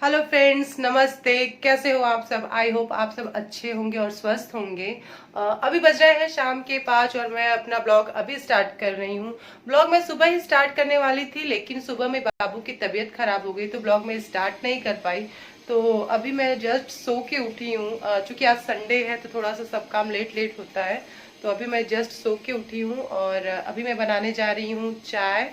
Hello friends, नमस्ते। कैसे हो आप सब? आई होप आप सब अच्छे होंगे और स्वस्थ होंगे। अभी बज रहे हैं शाम के 5 और मैं अपना ब्लॉग अभी स्टार्ट कर रही हूँ। ब्लॉग मैं सुबह ही स्टार्ट करने वाली थी, लेकिन सुबह में बाबू की तबीयत खराब हो गई तो ब्लॉग में स्टार्ट नहीं कर पाई। तो अभी मैं जस्ट सो के उठी हूँ। चूंकि आज संडे है तो थोड़ा सा सब काम लेट लेट होता है। तो अभी मैं जस्ट सो के उठी हूँ और अभी मैं बनाने जा रही हूँ चाय।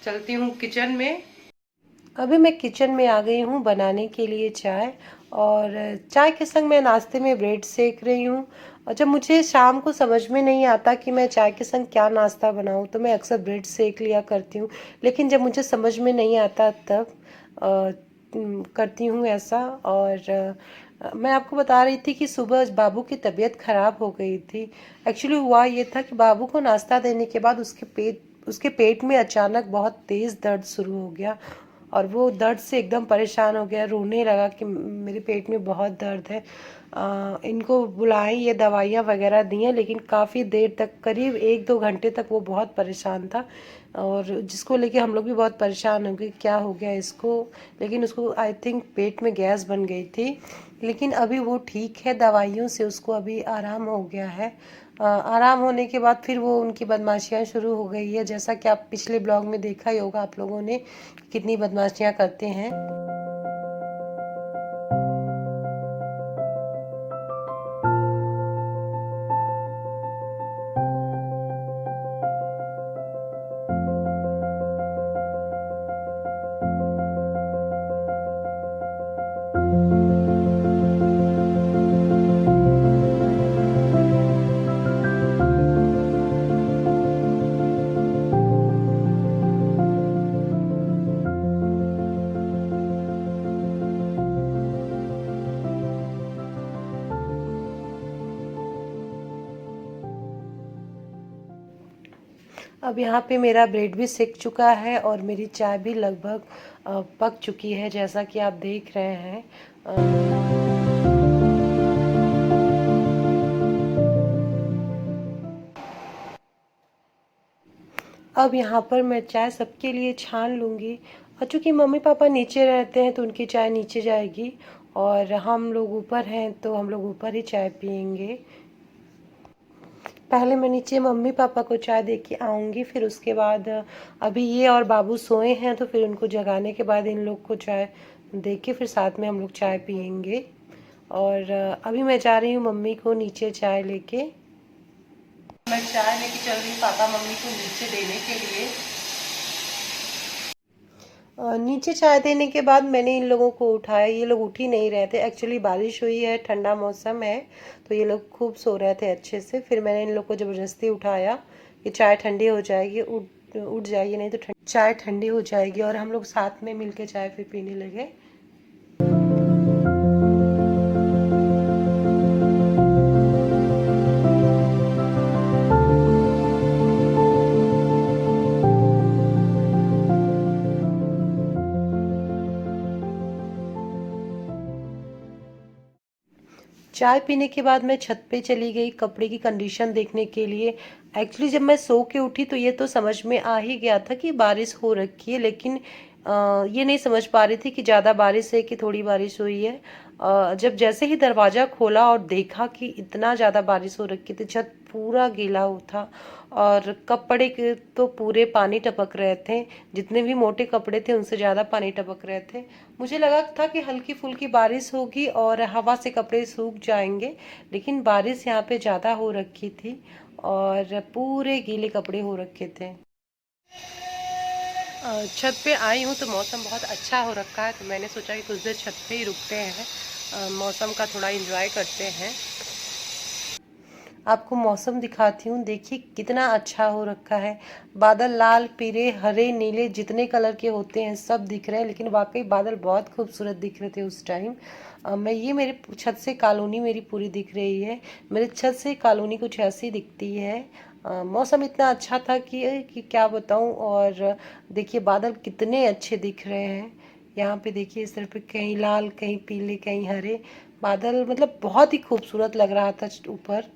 चलती हूँ किचन में। अभी मैं किचन में आ गई हूँ बनाने के लिए चाय। और चाय के संग मैं नाश्ते में ब्रेड सेक रही हूँ। और जब मुझे शाम को समझ में नहीं आता कि मैं चाय के संग क्या नाश्ता बनाऊँ तो मैं अक्सर ब्रेड सेक लिया करती हूँ। लेकिन जब मुझे समझ में नहीं आता तब करती हूँ ऐसा। और मैं आपको बता रही थी कि सुबह बाबू की तबीयत खराब हो गई थी। एक्चुअली हुआ ये था कि बाबू को नाश्ता देने के बाद उसके पेट में अचानक बहुत तेज़ दर्द शुरू हो गया। और वो दर्द से एकदम परेशान हो गया, रोने लगा कि मेरे पेट में बहुत दर्द है। इनको बुलाई, ये दवाइयाँ वगैरह दी हैं, लेकिन काफ़ी देर तक, करीब 1-2 घंटे तक वो बहुत परेशान था। और जिसको लेके हम लोग भी बहुत परेशान हो गए, क्या हो गया इसको। लेकिन उसको आई थिंक पेट में गैस बन गई थी। लेकिन अभी वो ठीक है, दवाइयों से उसको अभी आराम हो गया है। आराम होने के बाद फिर वो उनकी बदमाशियाँ शुरू हो गई है, जैसा कि आप पिछले ब्लॉग में देखा ही होगा आप लोगों ने कि कितनी बदमाशियाँ करते हैं। अब यहाँ पे मेरा ब्रेड भी सिक चुका है और मेरी चाय भी लगभग पक चुकी है, जैसा कि आप देख रहे हैं। अब यहाँ पर मैं चाय सबके लिए छान लूँगी। और चूँकि मम्मी पापा नीचे रहते हैं तो उनकी चाय नीचे जाएगी, और हम लोग ऊपर हैं तो हम लोग ऊपर ही चाय पियेंगे। पहले मैं नीचे मम्मी पापा को चाय दे के आऊँगी, फिर उसके बाद अभी ये और बाबू सोए हैं तो फिर उनको जगाने के बाद इन लोग को चाय दे के फिर साथ में हम लोग चाय पियेंगे। और अभी मैं जा रही हूँ मम्मी को नीचे चाय लेके। मैं चाय लेके चल रही हूँ पापा मम्मी को नीचे देने के लिए। नीचे चाय देने के बाद मैंने इन लोगों को उठाया। ये लोग उठ ही नहीं रहे थे, एक्चुअली बारिश हुई है, ठंडा मौसम है, तो ये लोग खूब सो रहे थे अच्छे से। फिर मैंने इन लोग को ज़बरदस्ती उठाया कि चाय ठंडी हो जाएगी, उठ उठ जाइए, नहीं तो चाय ठंडी हो जाएगी। और हम लोग साथ में मिलके चाय फिर पीने लगे। चाय पीने के बाद मैं छत पे चली गई कपड़े की कंडीशन देखने के लिए। एक्चुअली जब मैं सो के उठी तो ये तो समझ में आ ही गया था कि बारिश हो रखी है, लेकिन ये नहीं समझ पा रही थी कि ज़्यादा बारिश है कि थोड़ी बारिश हुई है। जब जैसे ही दरवाज़ा खोला और देखा कि इतना ज़्यादा बारिश हो रखी थी, छत पूरा गीला हो था और कपड़े के तो पूरे पानी टपक रहे थे। जितने भी मोटे कपड़े थे उनसे ज़्यादा पानी टपक रहे थे। मुझे लगा था कि हल्की फुल्की बारिश होगी और हवा से कपड़े सूख जाएंगे, लेकिन बारिश यहाँ पे ज़्यादा हो रखी थी और पूरे गीले कपड़े हो रखे थे। छत पे आई हूँ तो मौसम बहुत अच्छा हो रखा है, तो मैंने सोचा कि कुछ देर छत पे ही रुकते हैं, मौसम का थोड़ा एंजॉय करते हैं। आपको मौसम दिखाती हूँ, देखिए कितना अच्छा हो रखा है। बादल लाल, पीले, हरे, नीले, जितने कलर के होते हैं सब दिख रहे हैं, लेकिन वाकई बादल बहुत खूबसूरत दिख रहे थे उस टाइम। मैं ये मेरे छत से कॉलोनी मेरी पूरी दिख रही है। मेरे छत से कॉलोनी कुछ ऐसी दिखती है। मौसम इतना अच्छा था कि क्या बताऊँ। और देखिए बादल कितने अच्छे दिख रहे हैं। यहाँ पे देखिए इस तरफ पे कहीं लाल, कहीं पीले, कहीं हरे बादल, मतलब बहुत ही खूबसूरत लग रहा था ऊपर।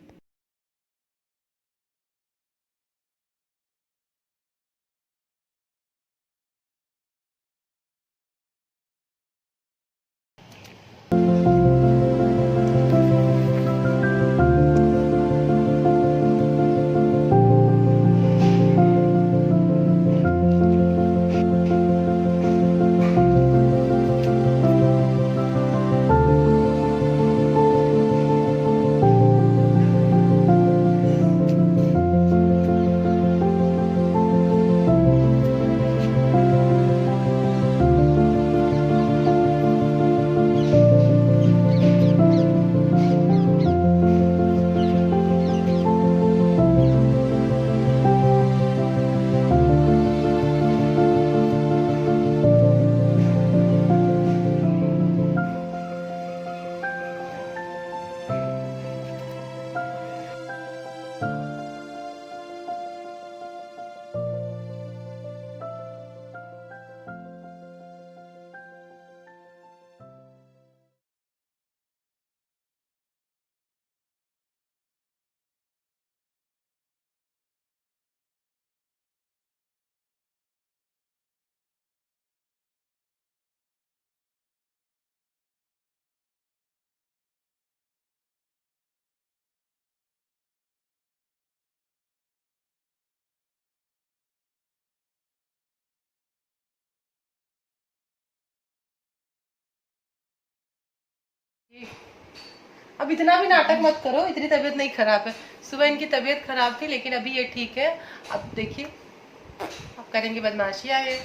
अब इतना भी नाटक मत करो, इतनी तबीयत नहीं खराब है। सुबह इनकी तबीयत खराब थी लेकिन अभी ये ठीक है। अब देखिए अब करेंगे बदमाशियाँ ये।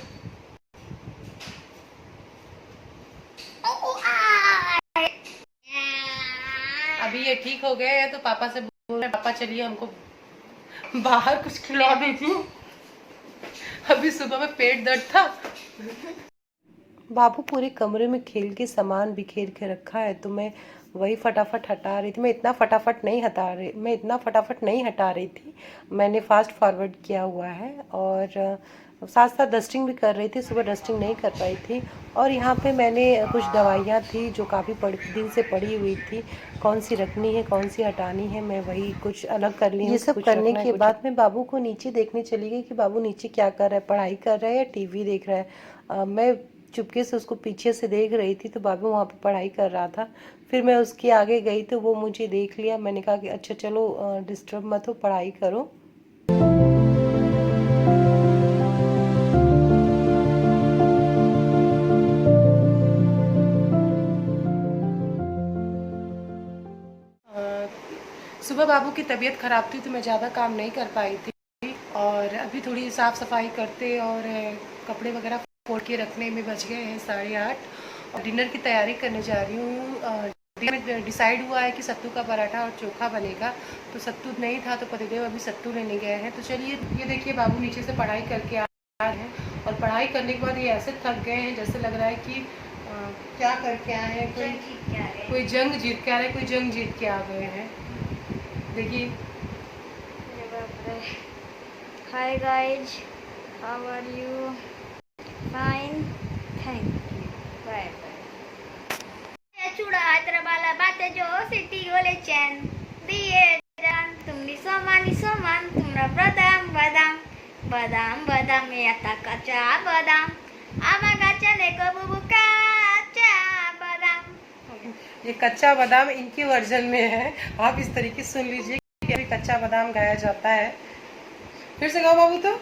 अभी ये ठीक हो गए हैं तो पापा से बोल रहे पापा चलिए हमको बाहर कुछ खिला दीजिए, अभी सुबह में पेट दर्द था। बाबू पूरे कमरे में खेल के सामान बिखेर के रखा है तो मैं वही फटाफट हटा रही थी। मैं इतना फटाफट नहीं हटा रही थी। मैंने फास्ट फॉरवर्ड किया हुआ है और साथ साथ डस्टिंग भी कर रही थी। सुबह डस्टिंग नहीं कर पाई थी। और यहाँ पे मैंने कुछ दवाइयाँ थी जो काफ़ी दिन से पड़ी हुई थी, कौन सी रखनी है कौन सी हटानी है, मैं वही कुछ अलग कर ली हूँ। ये सब करने के बाद मैं बाबू को नीचे देखने चली गई कि बाबू नीचे क्या कर रहा है, पढ़ाई कर रहा है या टीवी देख रहा है। मैं चुपके से उसको पीछे से देख रही थी तो बाबू वहाँ पे पढ़ाई कर रहा था। फिर मैं उसके आगे गई तो वो मुझे देख लिया। मैंने कहा कि अच्छा चलो डिस्टर्ब मत हो, पढ़ाई करो। सुबह बाबू की तबीयत ख़राब थी तो मैं ज़्यादा काम नहीं कर पाई थी और अभी थोड़ी साफ़ सफाई करते और कपड़े वगैरह फोड़ के रखने में बज गए हैं 8:30 और डिनर की तैयारी करने जा रही हूँ। डिसाइड हुआ है कि सत्तू का पराठा और चोखा बनेगा, तो सत्तू नहीं था तो पतिदेव अभी सत्तू लेने गए हैं। तो चलिए ये देखिए बाबू नीचे से पढ़ाई करके आ रहे हैं और पढ़ाई करने के बाद ये ऐसे थक गए हैं जैसे लग रहा है कि क्या करके आए हैं, कोई जंग जीत के आ रहे हैं, कोई जंग जीत के आ गए हैं। देखिए hi guys, how are you? Fine, thank you, bye bye. चूड़ा तेरा बाला बाते जो सिटी गोले चैन दिए जान तुमनी सोमानी सोमान तुमरा बदाम बदाम बदाम बदाम में आता कच्चा बदाम आमा गाचा ने कबू कच्चा बदाम। ये कच्चा बादाम इनकी वर्जन में है, आप इस तरीके सुन लीजिए कि अभी कच्चा बादाम गाया जाता है। फिर से गाओ बाबू। तो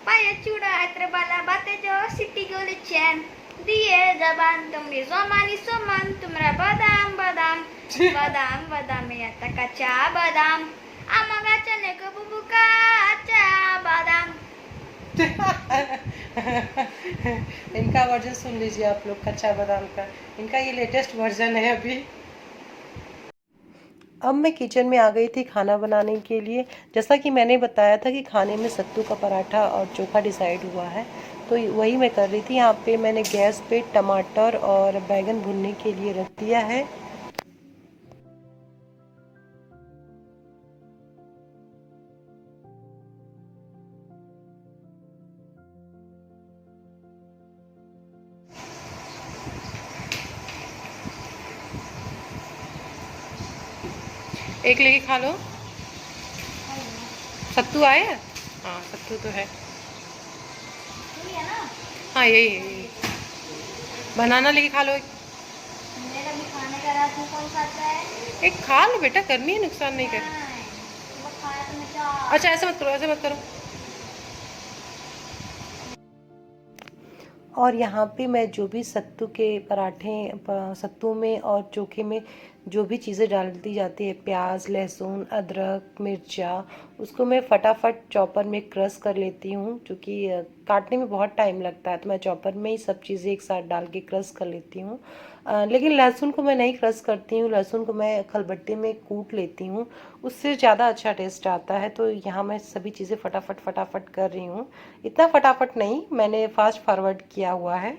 पाया चूड़ा तेरा बाला बाते जो सिटी गोले चैन दिए जबान तुमने सोमानी सोमान तुमरा बदाम बदाम बदाम बदाम में आता कच्चा बदाम आमा गाचा ने कबू कच्चा बादाम। इनका वर्जन सुन लीजिए आप लोग कच्चा बादाम का, इनका ये लेटेस्ट वर्जन है अभी। अब मैं किचन में आ गई थी खाना बनाने के लिए। जैसा कि मैंने बताया था कि खाने में सत्तू का पराठा और चोखा डिसाइड हुआ है तो वही मैं कर रही थी। यहाँ पे मैंने गैस पे टमाटर और बैगन भुनने के लिए रख दिया है। एक लेके खा लो। सत्तू आए हैं? हाँ सत्तू तो है। हाँ यही है, बनाना लेके खा लो। एक खा लो बेटा, करनी है, नुकसान नहीं कर। अच्छा ऐसे मत करो, ऐसे मत करो। और यहाँ पे मैं जो भी सत्तू के पराठे सत्तू में और चोखे में जो भी चीज़ें डालती जाती है, प्याज लहसुन अदरक मिर्चा, उसको मैं फटाफट चॉपर में क्रश कर लेती हूँ क्योंकि काटने में बहुत टाइम लगता है। तो मैं चॉपर में ही सब चीज़ें एक साथ डाल के क्रश कर लेती हूँ। लेकिन लहसुन को मैं नहीं क्रश करती हूँ, लहसुन को मैं खलबट्टे में कूट लेती हूँ, उससे ज़्यादा अच्छा टेस्ट आता है। तो यहाँ मैं सभी चीज़ें फटाफट कर रही हूँ। इतना फटाफट नहीं, मैंने फास्ट फॉरवर्ड किया हुआ है।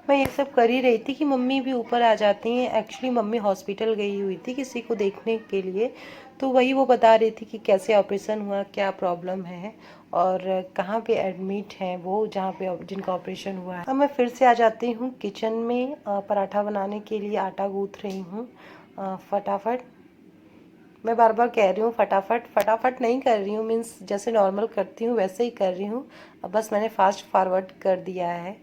मैं ये सब कर ही रही थी कि मम्मी भी ऊपर आ जाती हैं। एक्चुअली मम्मी हॉस्पिटल गई हुई थी किसी को देखने के लिए, तो वही वो बता रही थी कि कैसे ऑपरेशन हुआ, क्या प्रॉब्लम है और कहाँ पे एडमिट हैं वो, जहाँ पे जिनका ऑपरेशन हुआ है। अब मैं फिर से आ जाती हूँ किचन में। पराठा बनाने के लिए आटा गूँथ रही हूँ फटाफट। मैं बार बार कह रही हूँ फटाफट नहीं कर रही हूँ, मीन्स जैसे नॉर्मल करती हूँ वैसे ही कर रही हूँ। अब बस मैंने फास्ट फॉरवर्ड कर दिया है।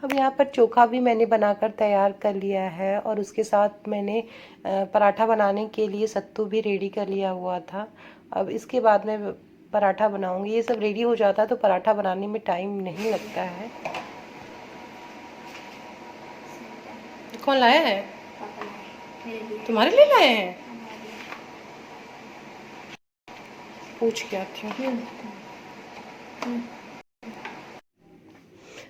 अब यहाँ पर चोखा भी मैंने बनाकर तैयार कर लिया है और उसके साथ मैंने पराठा बनाने के लिए सत्तू भी रेडी कर लिया हुआ था। अब इसके बाद मैं पराठा बनाऊंगी। ये सब रेडी हो जाता है तो पराठा बनाने में टाइम नहीं लगता है। कौन लाया है? पापा लाए मेरे लिए। तुम्हारे लिए लाए हैं? हमारे लिए। पूछ के आती हूँ।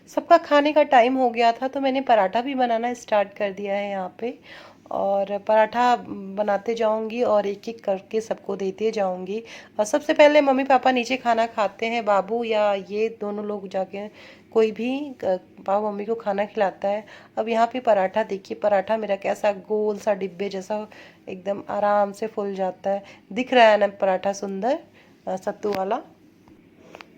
सबका खाने का टाइम हो गया था तो मैंने पराठा भी बनाना स्टार्ट कर दिया है यहाँ पे। और पराठा बनाते जाऊंगी और एक एक करके सबको देते जाऊंगी। और सबसे पहले मम्मी पापा नीचे खाना खाते हैं, बाबू या ये दोनों लोग जाके कोई भी पापा मम्मी को खाना खिलाता है। अब यहाँ पे पराठा देखिए, पराठा मेरा कैसा गोल सा डिब्बे जैसा एकदम आराम से फूल जाता है। दिख रहा है ना पराठा सुंदर सत्तू वाला।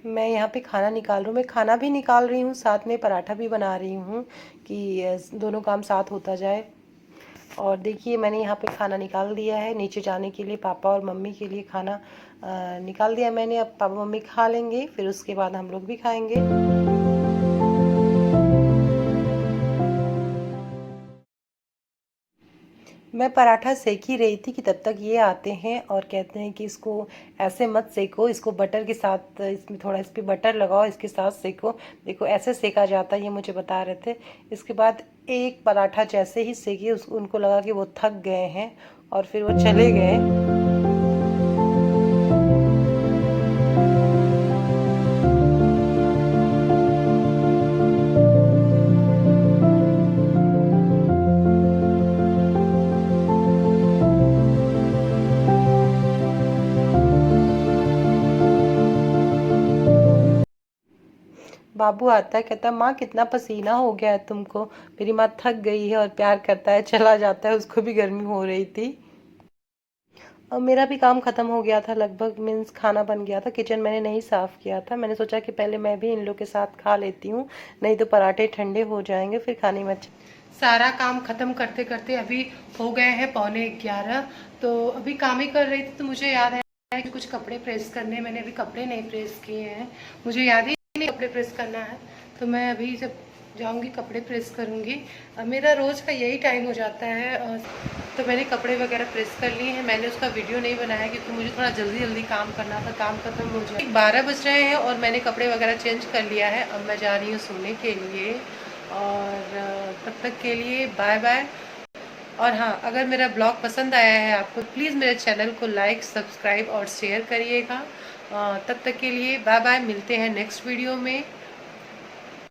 मैं यहाँ पे खाना निकाल रही हूँ, मैं खाना भी निकाल रही हूँ, साथ में पराठा भी बना रही हूँ कि दोनों काम साथ होता जाए। और देखिए मैंने यहाँ पे खाना निकाल दिया है नीचे जाने के लिए, पापा और मम्मी के लिए खाना निकाल दिया मैंने। अब पापा मम्मी खा लेंगे, फिर उसके बाद हम लोग भी खाएंगे। मैं पराठा सेक ही रही थी कि तब तक ये आते हैं और कहते हैं कि इसको ऐसे मत सेको, इसको बटर के साथ, इसमें थोड़ा इस पर बटर लगाओ, इसके साथ सेको। देखो ऐसे सेका जाता है, ये मुझे बता रहे थे। इसके बाद एक पराठा जैसे ही सेके उनको लगा कि वो थक गए हैं और फिर वो चले गए। बाबू आता है, कहता है माँ कितना पसीना हो गया है तुमको। मेरी माँ थक गई है और प्यार करता है, चला जाता है। उसको भी गर्मी हो रही थी। और मेरा भी काम खत्म हो गया था लगभग, मीन्स खाना बन गया था। किचन मैंने नहीं साफ़ किया था, मैंने सोचा कि पहले मैं भी इन लोग के साथ खा लेती हूँ, नहीं तो पराठे ठंडे हो जाएंगे फिर खाने में सारा काम खत्म करते करते अभी हो गए हैं 11:15। तो अभी काम ही कर रही थी तो मुझे याद आया कि कुछ कपड़े प्रेस करने हैं। मैंने अभी कपड़े नहीं प्रेस किए हैं, मुझे याद ही नहीं कपड़े प्रेस करना है। तो मैं अभी जब जाऊंगी कपड़े प्रेस करूंगी। मेरा रोज़ का यही टाइम हो जाता है। तो मैंने कपड़े वगैरह प्रेस कर लिए हैं। मैंने उसका वीडियो नहीं बनाया क्योंकि मुझे थोड़ा जल्दी जल्दी काम करना था, काम खत्म हो जाए। 12 बज रहे हैं और मैंने कपड़े वगैरह चेंज कर लिया है। अब मैं जा रही हूँ सोने के लिए और तब तक के लिए बाय बाय। और हाँ, अगर मेरा ब्लॉग पसंद आया है आपको, प्लीज़ मेरे चैनल को लाइक, सब्सक्राइब और शेयर करिएगा। तब तक के लिए बाय बाय, मिलते हैं नेक्स्ट वीडियो में।